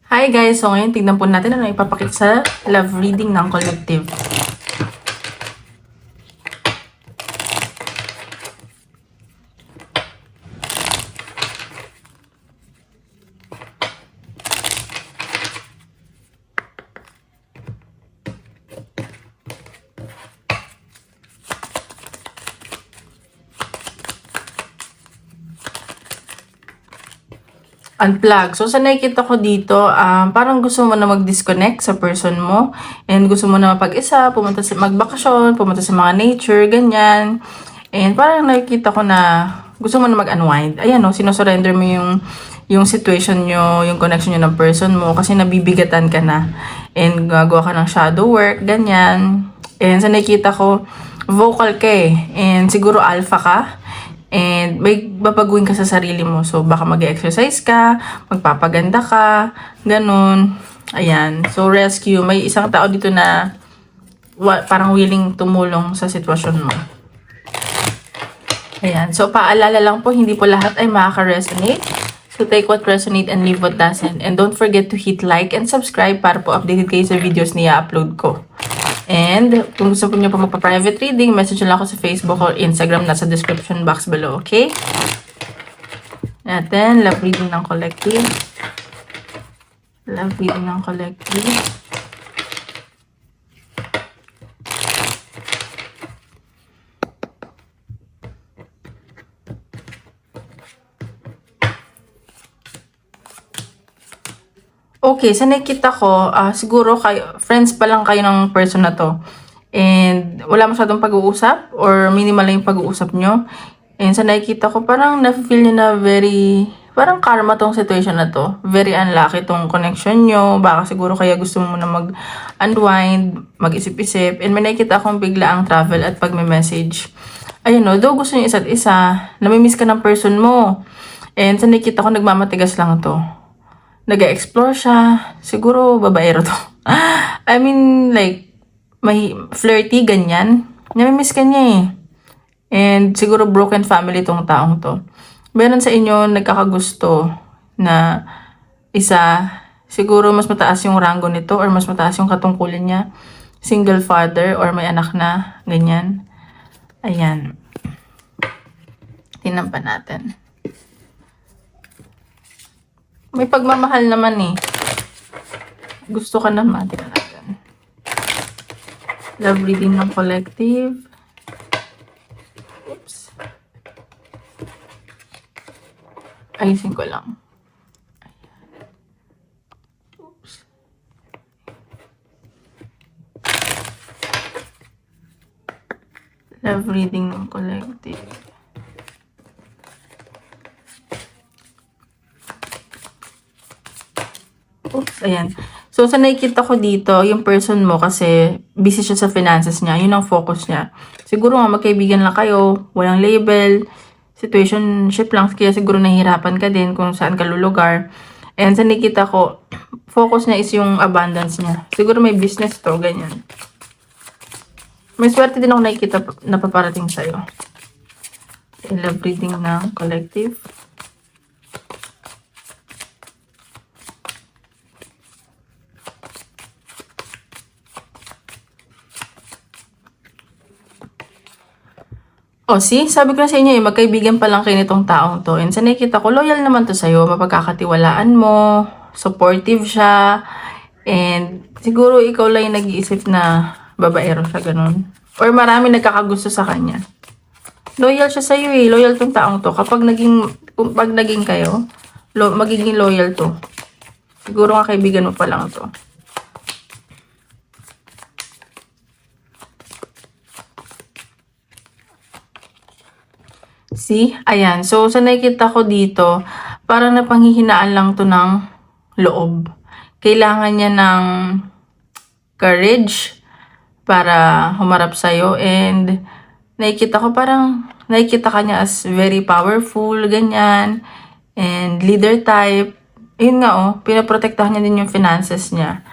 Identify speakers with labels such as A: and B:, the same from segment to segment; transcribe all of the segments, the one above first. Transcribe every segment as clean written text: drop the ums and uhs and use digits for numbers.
A: Hi guys! So ngayon, tignan po natin ano ipapakita sa love reading ng collective. Unplug. So, sa nakikita ko dito, parang gusto mo na mag-disconnect sa person mo. And gusto mo na mapag-isa, magbakasyon, pumunta sa mga nature, ganyan. And parang nakikita ko na gusto mo na mag-unwind. Ayan o, sinosurrender mo yung situation nyo, yung connection nyo ng person mo kasi nabibigatan ka na. And gagawa ka ng shadow work, ganyan. And sa nakikita ko, vocal ka eh. And siguro alpha ka. And may babaguhin ka sa sarili mo. So, baka mag-exercise ka, magpapaganda ka, ganun. Ayan. So, rescue. May isang tao dito na parang willing tumulong sa sitwasyon mo. Ayan. So, paalala lang po, hindi po lahat ay makaka-resonate. So, take what resonate and leave what doesn't. And don't forget to hit like and subscribe para po updated kayo sa videos na i-upload ko. And kung gusto po nyo po magpa-private reading, message lang ako sa Facebook or Instagram, nasa description box below, okay? Natin, love reading ng collective. Love reading ng collective. Okay, sa nakikita ko, siguro kayo, friends pa lang kayo ng person na to. And wala masyadong pag-uusap or minimal lang yung pag-uusap nyo. And sa nakikita ko, parang na-feel nyo na parang karma tong situation na to. Very unlucky tong connection nyo. Baka siguro kaya gusto mo na mag-unwind, mag-isip-isip. And may nakikita akong bigla ang travel at pag-message. Ayun no, though gusto nyo isa't isa, namimiss ka ng person mo. And sa nakikita ko, nagmamatigas lang to. Nag-explore siya. Siguro, babaero to. I mean, like, may flirty, ganyan. Namimiss ka niya eh. And siguro broken family tong taong to. Meron sa inyo nagkakagusto na isa, siguro mas mataas yung rango nito or mas mataas yung katungkulin niya. Single father or may anak na, ganyan. Ayan. Tingnan pa natin. May pagmamahal naman eh. Gusto ka naman. Tingnan natin. Love reading ng collective. Oops. Ayusin ko lang. Oops. Love reading ng collective. Oops, ayan. So, sa nakikita ko dito, yung person mo kasi busy siya sa finances niya. Yun ang focus niya. Siguro nga magkaibigan lang kayo, walang label, situationship lang. Kaya siguro nahihirapan ka din kung saan ka lulugar. And sa nakikita ko, focus niya is yung abundance niya. Siguro may business to, ganyan. May swerte din ako nakikita na paparating sa'yo. Love reading ng collective. Oh, see? Sabi ko na sa inyo magkaibigan pa lang kayo nitong taong to. And sa nakikita ko, loyal naman to sa'yo. Mapagkakatiwalaan mo. Supportive siya. And siguro ikaw lang yung nag-iisip na babaero siya, ganun. Or marami nagkakagusto sa kanya. Loyal siya sa'yo eh. Loyal tong taong to. Pag naging kayo, magiging loyal to. Siguro nga kaibigan mo pa lang to. See? Ayan. So, sa nakikita ko dito, parang napanghihinaan lang to ng loob. Kailangan niya ng courage para humarap sa'yo. And, nakikita ko parang, nakikita ka niya as very powerful, ganyan. And, leader type. Yun nga pinaprotektahan niya din yung finances niya.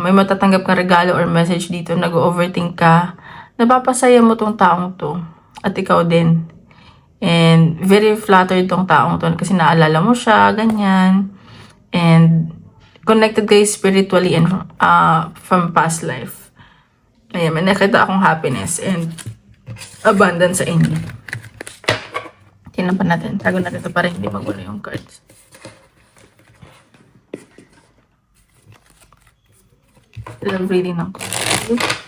A: May matatanggap kang regalo or message dito, nag-overthink ka. Napapasaya mo tong taong to. At ikaw din. And very flattered tong taong to kasi naalala mo siya, ganyan. And connected kayo spiritually and from past life. Ayan, may nakita akong happiness and abundance sa inyo. Tingnan pa natin. Tago natin ito para hindi magulo yung cards. Love reading ng cards.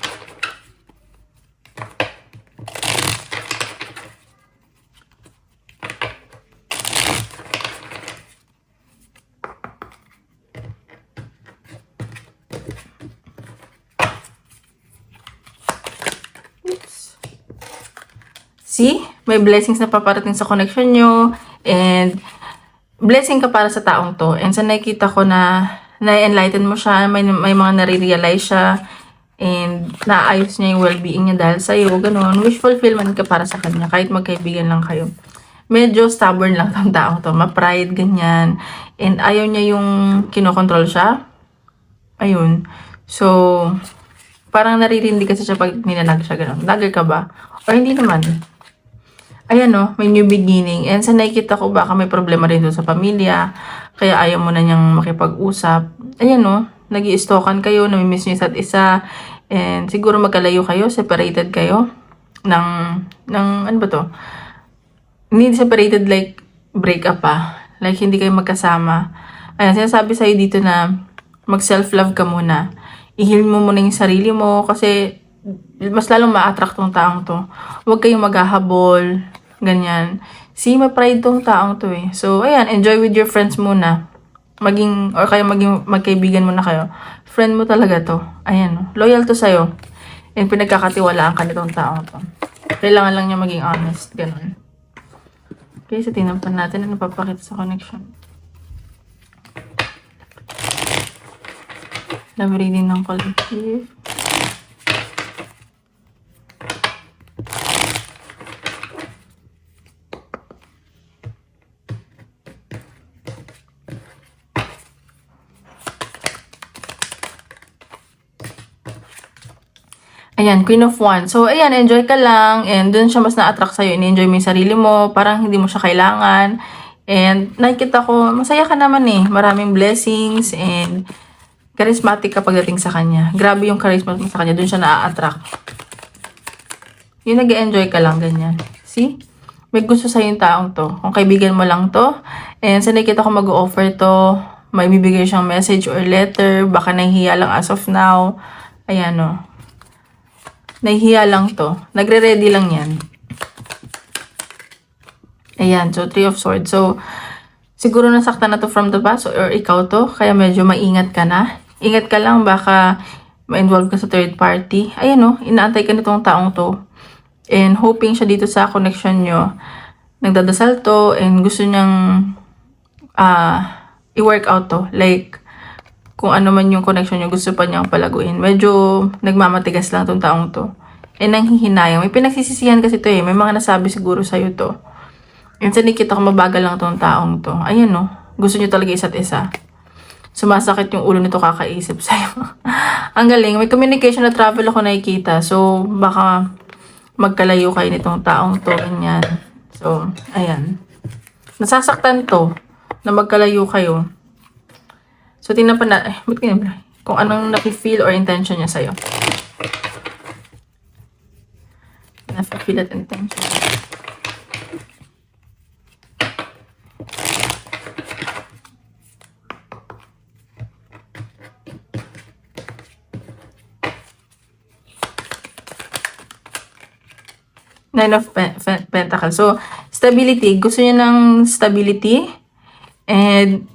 A: See? May blessings na paparating sa connection nyo. And blessing ka para sa taong to. And sa nakikita ko na na-enlighten mo siya. May mga nare-realize siya. And naayos niya yung well-being niya dahil sa'yo. Ganon. Wish fulfillment ka para sa kanya. Kahit magkaibigan lang kayo. Medyo stubborn lang tong taong to. Ma-pride, ganyan. And ayaw niya yung kinokontrol siya. Ayun. So, parang naririndi kasi siya pag ninanag siya. Ganon. Nagger ka ba? Or hindi naman. Ayan no, may new beginning. And sa nakikita ko baka may problema rin doon sa pamilya. Kaya ayaw mo na niyang makipag-usap. Ayan no, nag-i-stalkan kayo, namimiss niyo isa't isa. And siguro magkalayo kayo, separated kayo. Ano ba to? Hindi separated like break up pa. Like hindi kayo magkasama. Ayan, sinasabi sa'yo dito na mag-self-love ka muna. I-heal mo muna yung sarili mo kasi mas lalong ma-attract tong taong to. Huwag kayong maghahabol, ganyan. See, may pride tong taong to eh. So, ayan, enjoy with your friends muna. Magkaibigan muna kayo. Friend mo talaga to. Ayan, loyal to sa'yo. And pinagkakatiwalaan ka nitong taong to. Kailangan lang niya maging honest, ganun. Okay, so tingnan pa natin ano papakita sa connection. Love reading ng collective. Ayan, Queen of Wands. So, ayan, enjoy ka lang. And dun siya mas na-attract sa'yo. In-enjoy mo yung sarili mo. Parang hindi mo siya kailangan. And nakikita ko, masaya ka naman eh. Maraming blessings. And charismatic ka pagdating sa kanya. Grabe yung charisma mo sa kanya. Dun siya na-attract. Yung nag-enjoy ka lang, ganyan. See? May gusto sa'yo yung taong to. Kung kaibigan mo lang to. And sa nakikita ko mag-offer to. May bibigay siyang message or letter. Baka nahihiya lang as of now. Ayan o. Nahihiya lang to. Nagre-ready lang yan. Ayan. So, 3 of Swords. So, siguro nasaktan na to from the past or ikaw to. Kaya medyo maingat ka na. Ingat ka lang. Baka ma-involve ka sa third party. Ayan o. Inaantay ka nitong taong to. And hoping siya dito sa connection nyo. Nagdadasal to. And gusto niyang i-work out to. Like, kung ano man yung connection nyo, gusto pa niyang palaguin. Medyo nagmamatigas lang tong taong to. And nanghihinayang. May pinagsisisihan kasi to eh. May mga nasabi siguro sa'yo to. And sa nakita ko mabagal lang tong taong to. Ayan no. Gusto nyo talaga isa't isa. Sumasakit yung ulo nito kakaisip sa'yo. Ang galing. May communication na travel ako nakikita. So, baka magkalayo kayo nitong taong to. Ganyan. So, ayan. Nasasaktan to na magkalayo kayo. So, tingnan pa na, kung anong napi-feel or intention niya sa'yo. Napi-feel at intention. Nine of Pentacles. So, stability. Gusto niya ng stability. And,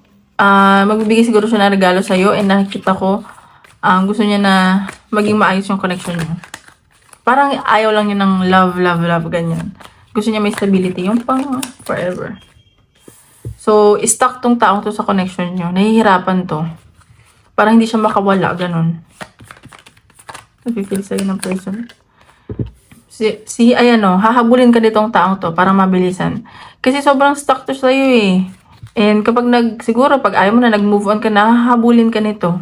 A: magbibigay siguro siya ng regalo sa'yo. And nakikita ko, gusto niya na maging maayos yung connection niyo. Parang ayaw lang niya ng love, ganyan. Gusto niya may stability. Yung pang forever. So, stuck tong taong to sa connection niyo. Nahihirapan to. Parang hindi siya makawala, ganun. Napifeel sa'yo ng person. Ayan o, hahabulin ka nitong taong to para mabilisan. Kasi sobrang stuck to sa'yo eh. And kapag siguro pag ayaw mo na nag-move on ka na, hahabulin ka nito.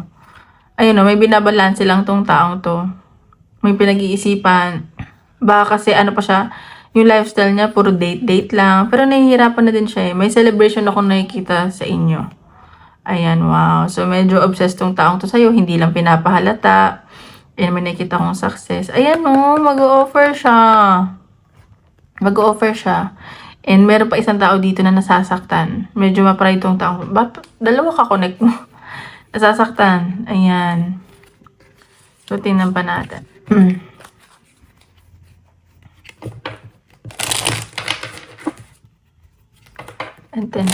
A: Ayun o, may binabalanse lang tong taong to. May pinag-iisipan. Baka kasi ano pa siya, yung lifestyle niya, puro date lang. Pero nahihirapan na din siya eh. May celebration ako nakikita sa inyo. Ayan, wow. So, medyo obsessed tong taong to sa'yo. Hindi lang pinapahalata. Ayan, may nakita kong success. Ayan, no, mag-o-offer siya. Mag-o-offer siya. And meron pa isang tao dito na nasasaktan. Medyo ma-pride tong taong. Dalawa ka connect mo. Nasasaktan. Ayan. So, tingnan pa natin. And then,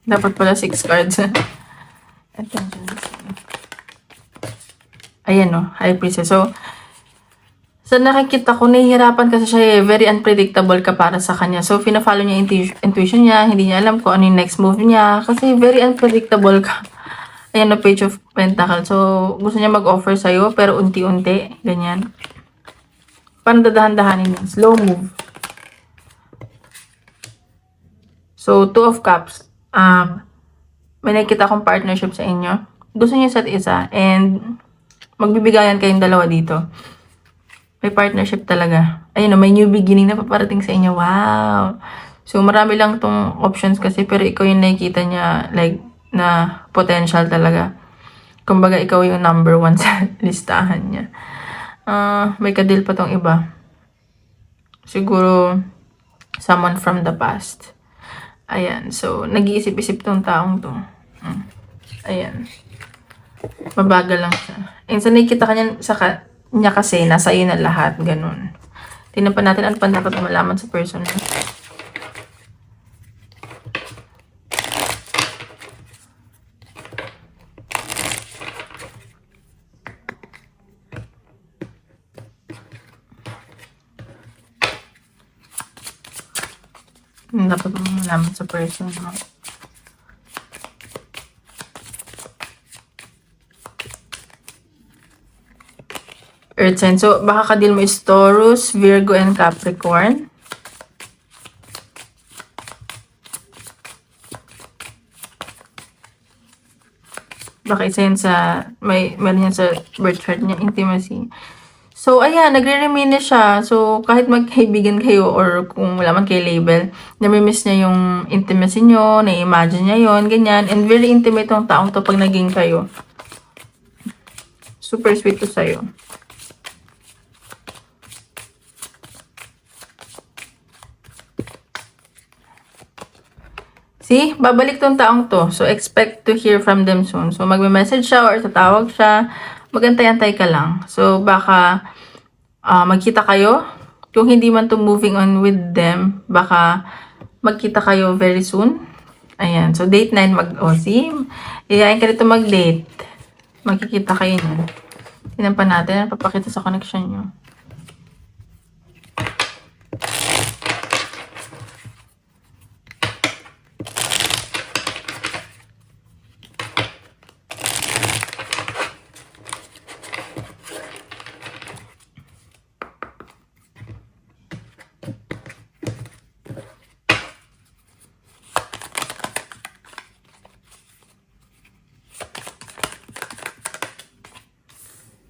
A: dapat pala 6 cards. Attention. Ayan, no. High Priestess. So, sa nakikita ko, nahihirapan kasi siya very unpredictable ka para sa kanya. So, fina-follow niya intuition niya. Hindi niya alam kung ano yung next move niya. Kasi very unpredictable ka. Ayan, no. Page of Pentacles. So, gusto niya mag-offer sa'yo, pero unti-unti. Ganyan. Parang dadahan-dahanin niya. Slow move. So, 2 of Cups. May nakikita akong partnership sa inyo. Gusto niyo isa't isa. And, magbibigayan kayong dalawa dito. May partnership talaga. Ayun, may new beginning na paparating sa inyo. Wow! So, marami lang tong options kasi, pero ikaw yung nakikita niya, like, na potential talaga. Kumbaga, ikaw yung number 1 sa listahan niya. May kadil pa tong iba. Siguro, someone from the past. Ayan. So, nag-iisip-isip tong taong to. Ayan. Mabagal lang siya. And sa nakikita niya kasi, nasa iyo na lahat. Ganun. Tingnan pa natin ano pa dapat malaman sa person niya. Dapat malaman sa person mo. Earth sign. So, baka kadil mo is Taurus, Virgo, and Capricorn. Baka isa yun sa, meron yan sa birth chart niya, intimacy. So, ayan, nagre-remain siya. So, kahit magkaibigan kayo or kung wala man kayo label, namimiss niya yung intimacy nyo, na-imagine niya yon ganyan. And very intimate yung taong to pag naging kayo. Super sweet to sa'yo. See? Babalik tong taong to. So, expect to hear from them soon. So, magme-message siya or tatawag siya. Magantay-antay ka lang. So, baka magkita kayo. Kung hindi man to moving on with them, baka magkita kayo very soon. Ayan. So, date 9 see? Iyayin ka dito mag-date. Magkikita kayo niyan. Tingnan pa natin. Papakita sa connection nyo.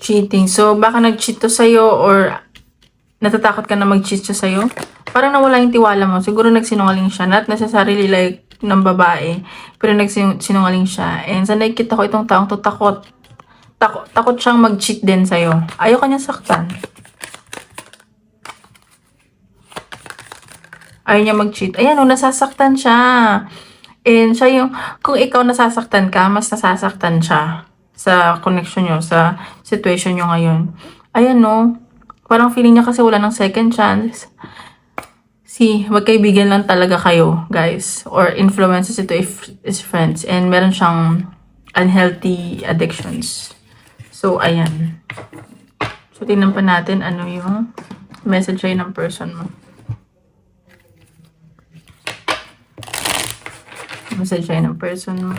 A: Cheating. So, baka nag-cheat to sa'yo or natatakot ka na mag-cheat siya sa'yo. Parang nawala yung tiwala mo. Siguro nagsinungaling siya. Not necessarily like ng babae. Pero nagsinungaling siya. And sa nakikita ko itong taong to, takot siyang mag-cheat din sa'yo. Ayaw ka niya saktan. Ayaw niya mag-cheat. Ayan, nasasaktan siya. And siya yung, kung ikaw nasasaktan ka, mas nasasaktan siya sa connection nyo, sa situation nyo ngayon. Ayan, parang feeling niya kasi wala ng second chance. See, magkaibigan lang talaga kayo, guys. Or influences ito if is friends. And meron siyang unhealthy addictions. So, ayan. So, tingnan pa natin ano yung message ay ng person mo. Message ay ng person mo.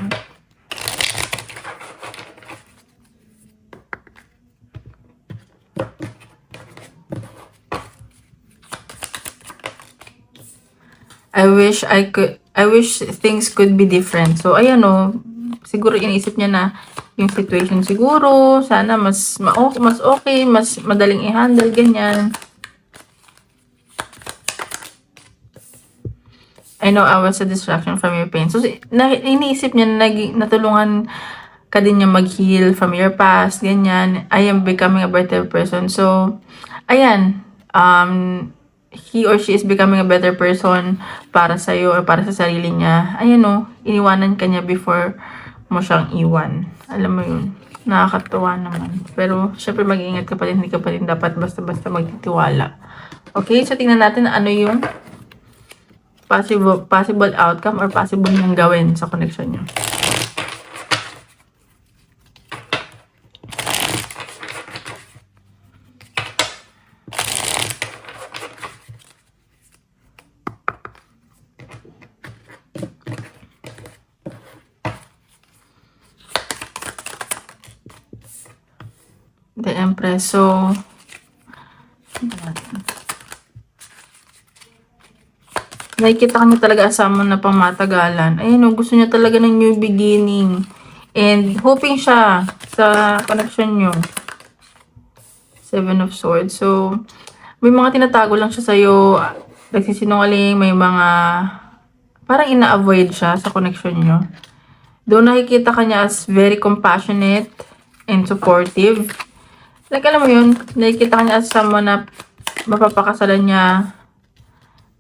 A: I wish things could be different. So, ayan siguro iniisip niya na yung situation siguro. Sana mas okay, mas madaling i-handle, ganyan. I know I was a distraction from your pain. So, iniisip niya na natulungan ka din niya mag-heal from your past, ganyan. I am becoming a better person. So, ayan, he or she is becoming a better person para sa'yo or para sa sarili niya. Ayan o, iniwanan ka niya before mo siyang iwan. Alam mo yun, nakakatuwa naman. Pero, syempre mag-iingat ka pa rin, hindi ka pa rin dapat basta-basta magtitiwala. Okay, so tingnan natin ano yung possible outcome or possible niyang gawin sa connection niyo. The Empress. So, nakikita ka niya talaga asama na pangmatagalan. Ayun, gusto niya talaga ng new beginning. And hoping siya sa connection niyo. 7 of Swords. So, may mga tinatago lang siya sa'yo. Nagsisinungaling, may mga parang ina-avoid siya sa connection niyo. Doon nakikita ka niya as very compassionate and supportive. Like, alam mo yun, nakikita ka niya as someone na mapapakasalan niya.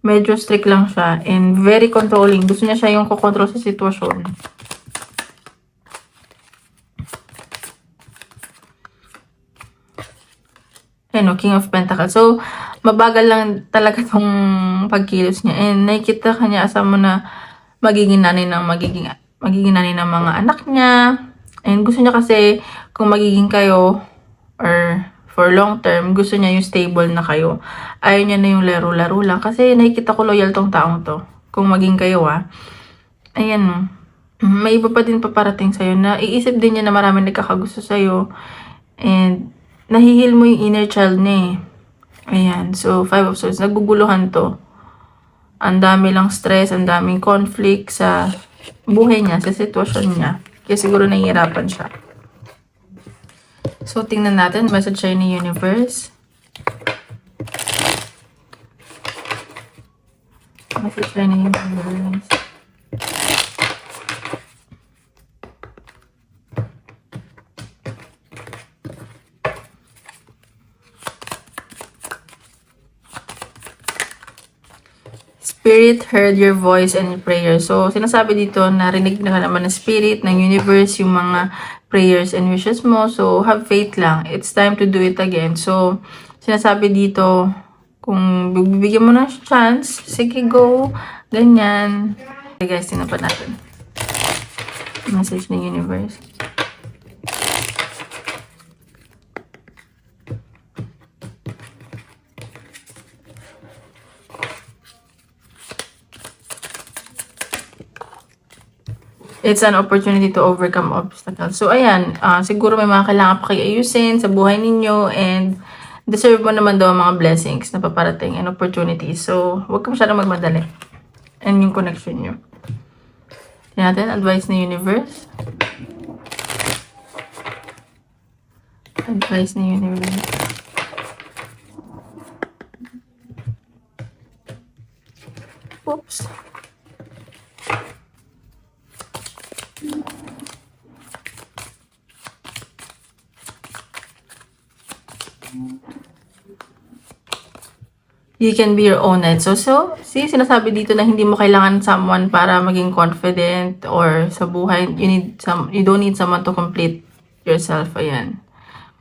A: Medyo strict lang siya and very controlling. Gusto niya siya yung kukontrol sa sitwasyon. Ano, King of Pentacles. So, mabagal lang talaga tong pagkilos niya. And nakikita ka niya asama na magiging nanay ng mga anak niya. And gusto niya kasi kung magiging kayo or for long term, gusto niya yung stable na kayo. Ayaw niya na yung laro-laro lang. Kasi nakikita ko loyal tong taong to. Kung maging kayo ayan no. May iba pa din paparating sa'yo na iisip din niya na maraming nagkakagusto sa'yo. And nahihil mo yung inner child niya Ayan. So, 5 of Swords. Naguguluhan to. Ang dami lang stress, ang daming conflict sa buhay niya, sa sitwasyon niya. Kaya siguro nahihirapan siya. So, tingnan natin. Message sa'yo ni Universe. Message sa'yo ni Universe. Spirit heard your voice and your prayer. So, sinasabi dito, narinig na naman ng Spirit, ng Universe, yung mga prayers and wishes mo. So, have faith lang. It's time to do it again. So, sinasabi dito, kung bibigyan mo ng chance, sige, go. Ganyan. Okay guys, tingnan pa natin. Message ng Universe. It's an opportunity to overcome obstacles. So, ayan, siguro may mga kailangan pa kayo ayusin sa buhay ninyo and deserve mo naman daw ang mga blessings na paparating and opportunities. So, huwag ka masyadong magmadali. And yung connection nyo. Tingnan natin, advice ni Universe. Advice ni Universe. Oops. You can be your own knight. So, see, sinasabi dito na hindi mo kailangan someone para maging confident or sa buhay. You don't need someone to complete yourself. Ayan.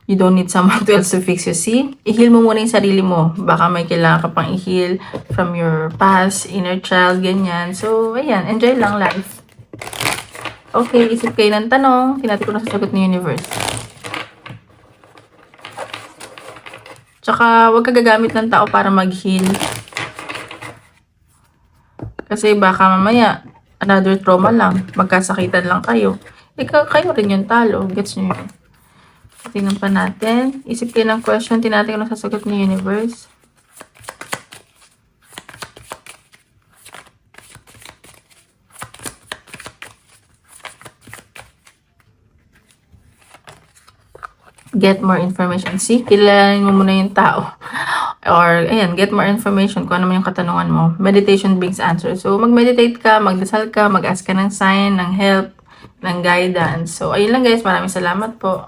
A: You don't need someone else to fix you. See, i-heal mo muna yung sarili mo. Baka may kailangan ka pang i-heal from your past, inner child, ganyan. So, ayan. Enjoy lang life. Okay, isip kayo ng tanong. Tinati ko na sasagot ni Universe. Tsaka, huwag ka gagamit ng tao para mag-heal. Kasi baka mamaya, another trauma lang. Magkasakitan lang kayo. Kayo rin yung talo. Gets nyo yun? Tingnan pa natin. Isip kayo ng question. Tinatin ko na sasagot ni Universe. get more information. See, kilalanin mo muna yung tao. Or, ayan, get more information kung ano man yung katanungan mo. Meditation brings answers. So, mag-meditate ka, magdasal ka, mag-ask ka ng sign, ng help, ng guidance. So, ayun lang guys. Maraming salamat po.